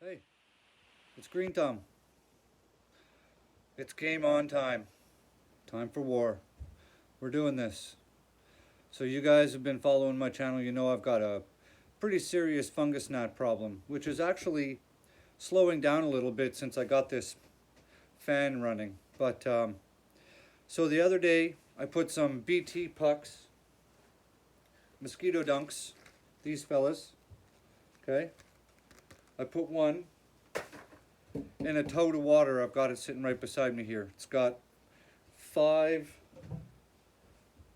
Hey, it's Green Thumb. It's game on time. Time for war. We're doing this. So you guys have been following my channel. You know I've got a pretty serious fungus gnat problem, which is actually slowing down a little bit since I got this fan running. But so the other day I put some BT pucks, mosquito dunks, these fellas. Okay, I put one in a tote of water. I've got it sitting right beside me here. It's got 5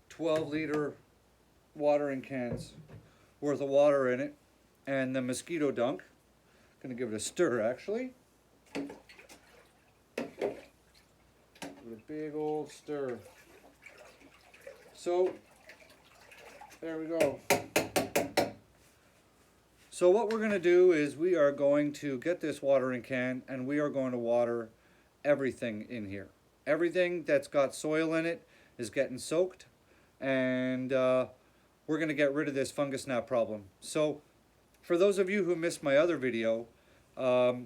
12-liter watering cans worth of water in it, and the mosquito dunk. Gonna give it a stir actually. Give it a big old stir. So there we go. So what we're gonna do is we are going to get this watering can and we are going to water everything in here. Everything that's got soil in it is getting soaked, and we're going to get rid of this fungus gnat problem. So for those of you who missed my other video,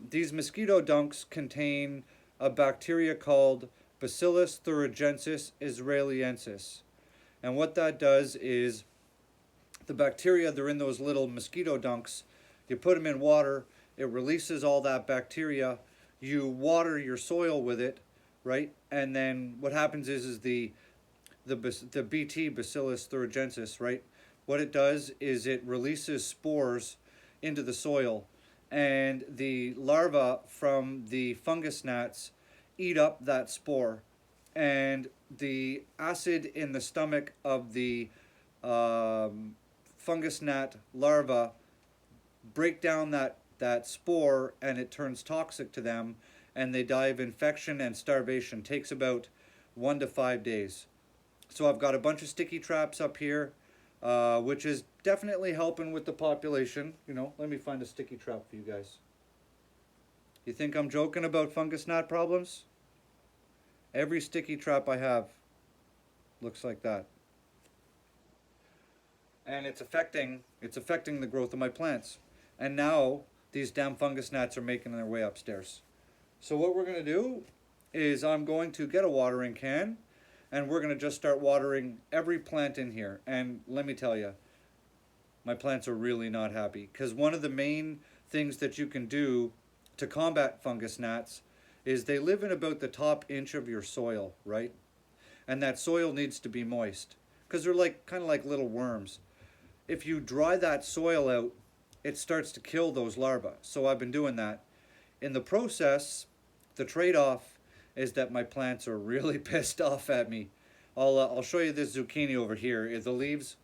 these mosquito dunks contain a bacteria called Bacillus thuringiensis israeliensis. And what that does is the bacteria, they're in those little mosquito dunks. You put them in water, it releases all that bacteria. You water your soil with it, right? And then what happens is the BT, Bacillus thuringiensis, right? What it does is it releases spores into the soil, and the larvae from the fungus gnats eat up that spore, and the acid in the stomach of the fungus gnat larvae break down that spore, and it turns toxic to them, and they die of infection and starvation. Takes about 1 to 5 days. So I've got a bunch of sticky traps up here, which is definitely helping with the population. You know, let me find a sticky trap for you guys. You think I'm joking about fungus gnat problems? Every sticky trap I have looks like that. And it's affecting the growth of my plants. And now these damn fungus gnats are making their way upstairs. So what we're going to do is I'm going to get a watering can, and we're going to just start watering every plant in here. And let me tell you, my plants are really not happy, because one of the main things that you can do to combat fungus gnats is they live in about the top inch of your soil, right? And that soil needs to be moist, because they're like kind of like little worms. If you dry that soil out, it starts to kill those larvae. So I've been doing that. In the process, the trade-off is that my plants are really pissed off at me. I'll show you this zucchini over here. The leaves,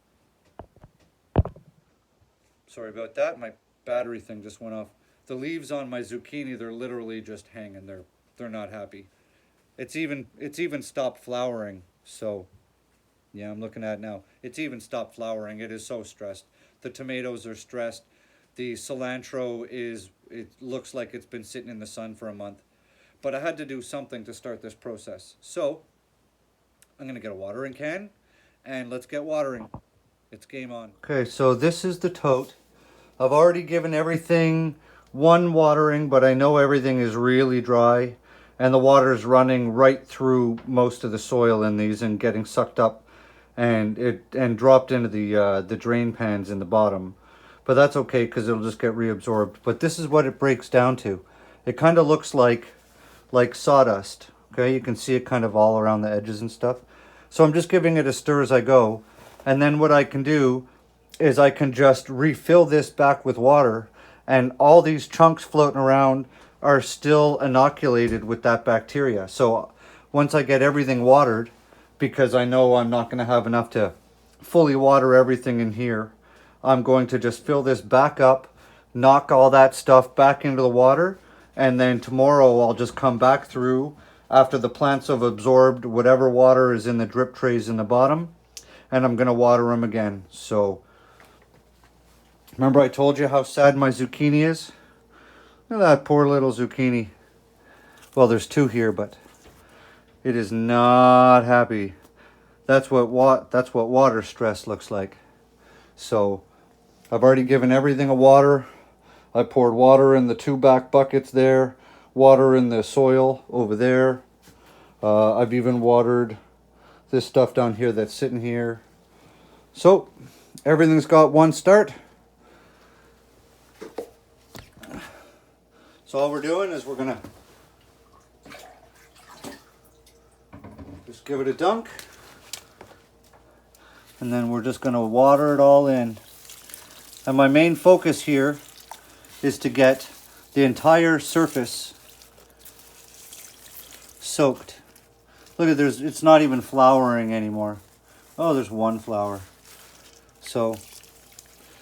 sorry about that, my battery thing just went off. The leaves on my zucchini, they're literally just hanging. They're not happy. It's even stopped flowering. So yeah, I'm looking at it now. It's even stopped flowering. It is so stressed. The tomatoes are stressed. The cilantro it looks like it's been sitting in the sun for a month. But I had to do something to start this process. So I'm going to get a watering can, and let's get watering. It's game on. Okay, so this is the tote. I've already given everything one watering, but I know everything is really dry, and the water is running right through most of the soil in these and getting sucked up and dropped into the drain pans in the bottom. But that's okay, because it'll just get reabsorbed. But this is what it breaks down to. It kind of looks like sawdust. Okay, you can see it kind of all around the edges and stuff. So I'm just giving it a stir as I go. And then what I can do is I can just refill this back with water, and all these chunks floating around are still inoculated with that bacteria. So once I get everything watered, because I know I'm not going to have enough to fully water everything in here, I'm going to just fill this back up, knock all that stuff back into the water, and then tomorrow I'll just come back through after the plants have absorbed whatever water is in the drip trays in the bottom, and I'm going to water them again. So remember I told you how sad my zucchini is? Look at that poor little zucchini. Well, there's 2 here, but it is not happy. That's what water stress looks like. So I've already given everything a water. I poured water in the 2 back buckets there, water in the soil over there. I've even watered this stuff down here that's sitting here. So everything's got one start. So all we're doing is we're gonna just give it a dunk, and then we're just gonna water it all in. And my main focus here is to get the entire surface soaked. Look at, it's not even flowering anymore. Oh, there's one flower. So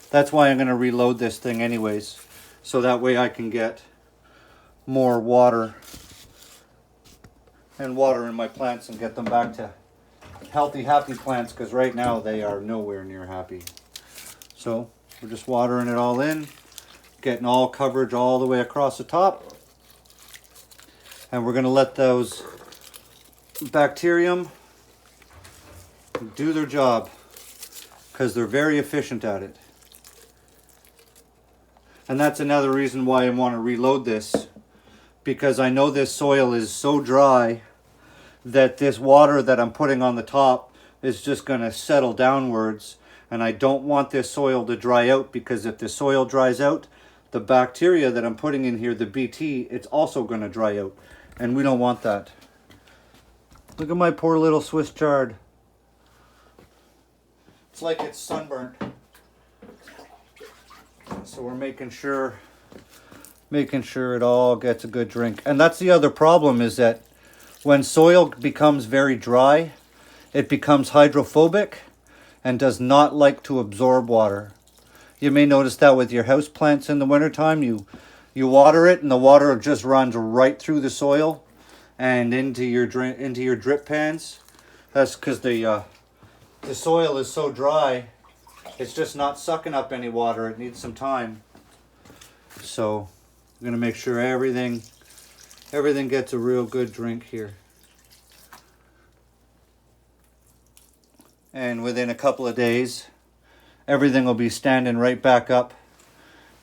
that's why I'm gonna reload this thing anyways, so that way I can get more water in my plants and get them back to healthy, happy plants, because right now they are nowhere near happy. So we're just watering it all in, getting all coverage all the way across the top, and we're going to let those bacterium do their job, because they're very efficient at it. And that's another reason why I want to reload this, because I know this soil is so dry that this water that I'm putting on the top is just going to settle downwards, and I don't want this soil to dry out, because if the soil dries out, the bacteria that I'm putting in here, the BT, it's also going to dry out, and we don't want that. Look at my poor little Swiss chard. It's like it's sunburnt. So we're making sure it all gets a good drink. And that's the other problem, is that when soil becomes very dry, it becomes hydrophobic and does not like to absorb water. You may notice that with your house plants in the wintertime. You water it and the water just runs right through the soil and into your drip pans. That's because the soil is so dry, it's just not sucking up any water. It needs some time. So I'm going to make sure everything gets a real good drink here. And within a couple of days, everything will be standing right back up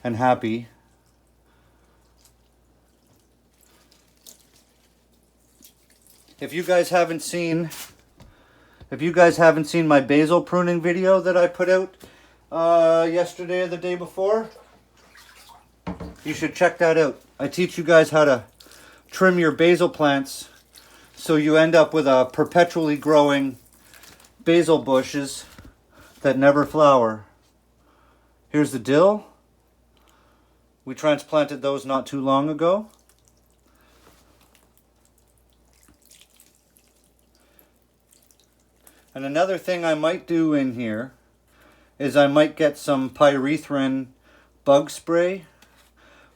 and happy. If you guys haven't seen my basil pruning video that I put out yesterday or the day before, you should check that out. I teach you guys how to trim your basil plants so you end up with a perpetually growing basil bushes that never flower. Here's the dill. We transplanted those not too long ago. And another thing I might do in here is I might get some pyrethrin bug spray,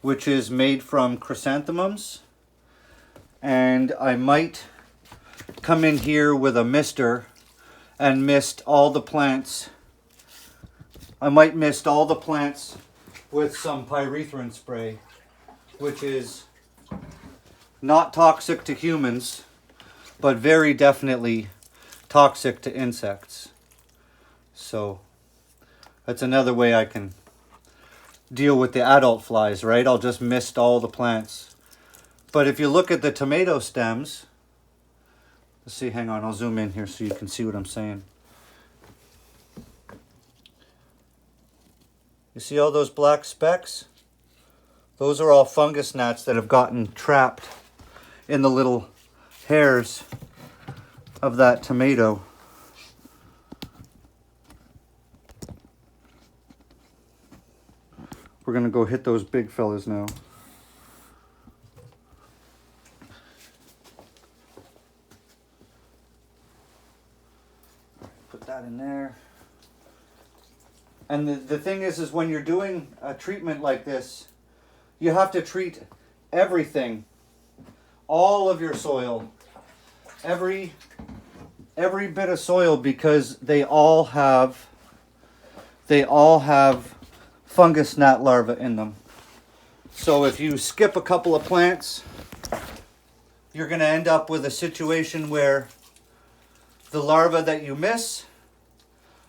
which is made from chrysanthemums. And I might come in here with a mister and mist all the plants. I might mist all the plants with some pyrethrin spray, which is not toxic to humans, but very definitely toxic to insects. So that's another way I can deal with the adult flies, right? I'll just mist all the plants. But if you look at the tomato stems, let's see, hang on, I'll zoom in here so you can see what I'm saying. You see all those black specks? Those are all fungus gnats that have gotten trapped in the little hairs of that tomato. We're gonna go hit those big fellas now. Put that in there. And the thing is when you're doing a treatment like this, you have to treat everything, all of your soil, every bit of soil, because they all have fungus gnat larvae in them. So if you skip a couple of plants, you're going to end up with a situation where the larvae that you miss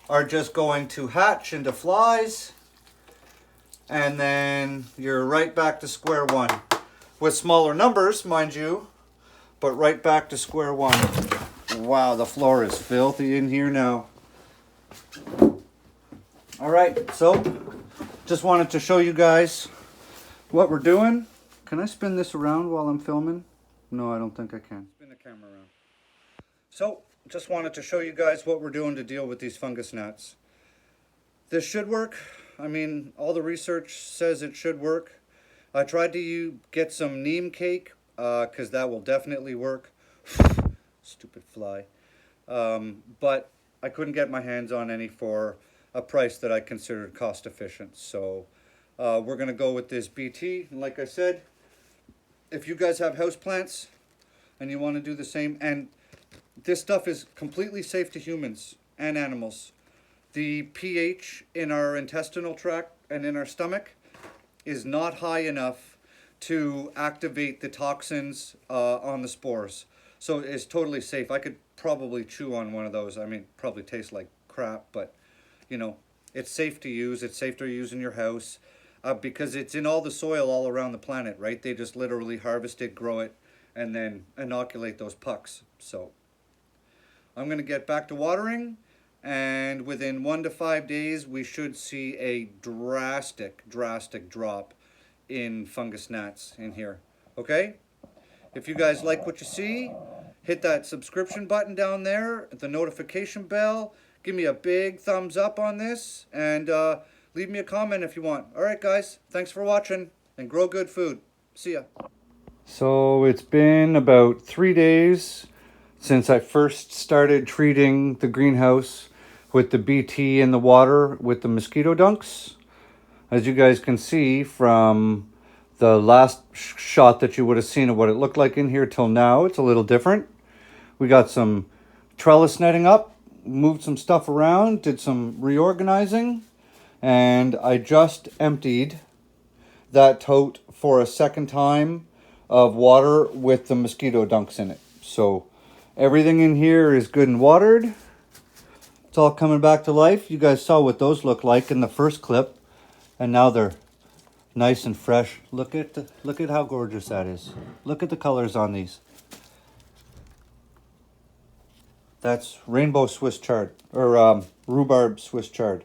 are just going to hatch into flies, and then you're right back to square one. With smaller numbers, mind you, but right back to square one. Wow, the floor is filthy in here now. All right, so just wanted to show you guys what we're doing. Can I spin this around while I'm filming? No, I don't think I can. Spin the camera around. So, just wanted to show you guys what we're doing to deal with these fungus gnats. This should work. I mean, all the research says it should work. I tried to get some neem cake, because that will definitely work. Stupid fly. But I couldn't get my hands on any for a price that I considered cost efficient. So we're going to go with this BT. And like I said, if you guys have houseplants and you want to do the same, and this stuff is completely safe to humans and animals. The pH in our intestinal tract and in our stomach is not high enough to activate the toxins on the spores. So it's totally safe. I could probably chew on one of those. I mean, probably tastes like crap, but you know, it's safe to use. It's safe to use in your house because it's in all the soil all around the planet, right? They just literally harvest it, grow it, and then inoculate those pucks. So I'm going to get back to watering, and within 1 to 5 days, we should see a drastic drop in fungus gnats in here. Okay? If you guys like what you see, hit that subscription button down there, the notification bell. Give me a big thumbs up on this, and leave me a comment if you want. All right, guys. Thanks for watching, and grow good food. See ya. So it's been about 3 days since I first started treating the greenhouse with the BT in the water with the mosquito dunks. As you guys can see from the last shot that you would have seen of what it looked like in here till now, it's a little different. We got some trellis netting up, moved some stuff around, did some reorganizing, and I just emptied that tote for a second time of water with the mosquito dunks in it. So everything in here is good and watered. It's all coming back to life. You guys saw what those look like in the first clip, and now they're nice and fresh. Look at how gorgeous that is. Look at the colors on these. That's rainbow Swiss chard, or rhubarb Swiss chard.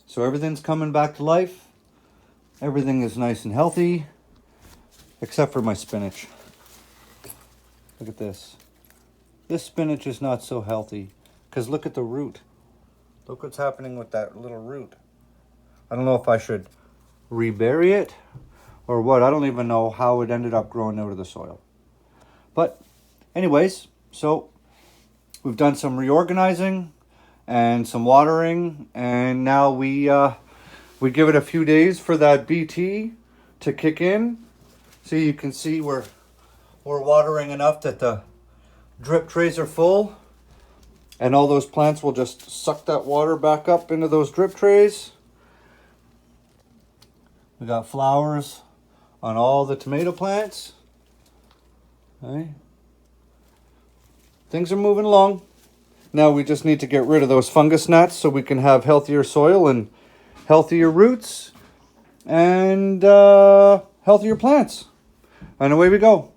So everything's coming back to life. Everything is nice and healthy, except for my spinach. Look at this. This spinach is not so healthy, because look at the root. Look what's happening with that little root. I don't know if I should rebury it or what. I don't even know how it ended up growing out of the soil. But anyways, so we've done some reorganizing and some watering, and now we give it a few days for that BT to kick in. See, you can see we're watering enough that the drip trays are full, and all those plants will just suck that water back up into those drip trays. We got flowers on all the tomato plants. Okay. Things are moving along. Now we just need to get rid of those fungus gnats so we can have healthier soil and healthier roots and healthier plants. And away we go.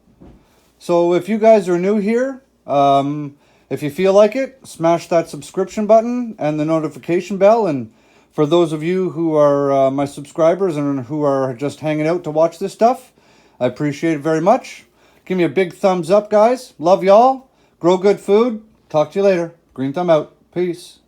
So if you guys are new here, if you feel like it, smash that subscription button and the notification bell. And for those of you who are my subscribers and who are just hanging out to watch this stuff, I appreciate it very much. Give me a big thumbs up, guys. Love y'all. Grow good food. Talk to you later. Green thumb out. Peace.